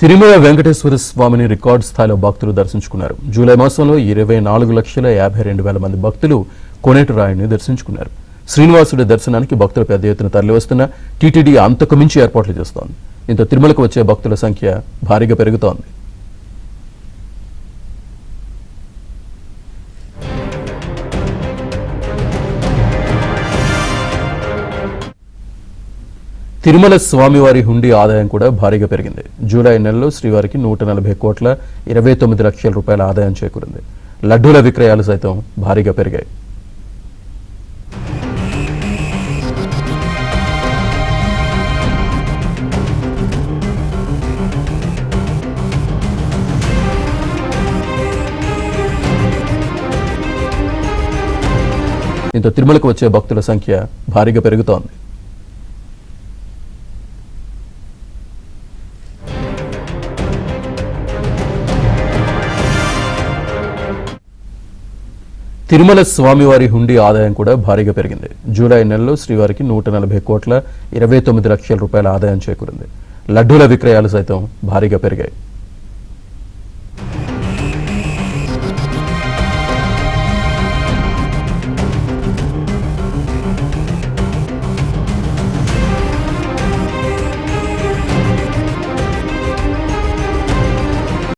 తిరుమల వెంకటేశ్వర స్వామిని రికార్డు స్థాయిలో భక్తులు దర్శించుకున్నారు. జూలై మాసంలో 24,52,000 మంది భక్తులు కోనేటిరాయుడిని దర్శించుకున్నారు. శ్రీనివాసుడి దర్శనానికి భక్తులు పెద్ద ఎత్తున తరలివస్తున్న టీటీడీ అంతకు మించి ఏర్పాట్లు చేస్తోంది. దీంతో తిరుమలకు వచ్చే భక్తుల సంఖ్య భారీగా పెరుగుతోంది. తిరుమల స్వామివారి హుండీ ఆదాయం కూడా భారీగా పెరిగింది. జూలై నెలలో శ్రీవారికి 140,29,00,000 రూపాయల ఆదాయం చేకూరింది. లడ్డూల విక్రయాలు సైతం భారీగా పెరిగాయి. దీంతో తిరుమలకు వచ్చే భక్తుల సంఖ్య భారీగా పెరుగుతోంది. తిరుమల స్వామివారి హుండీ ఆదాయం కూడా భారీగా పెరిగింది. జూలై నెలలో శ్రీవారికి 140,29,00,000 రూపాయల ఆదాయం చేకూరింది. లడ్డూల విక్రయాలు సైతం భారీగా పెరిగాయి.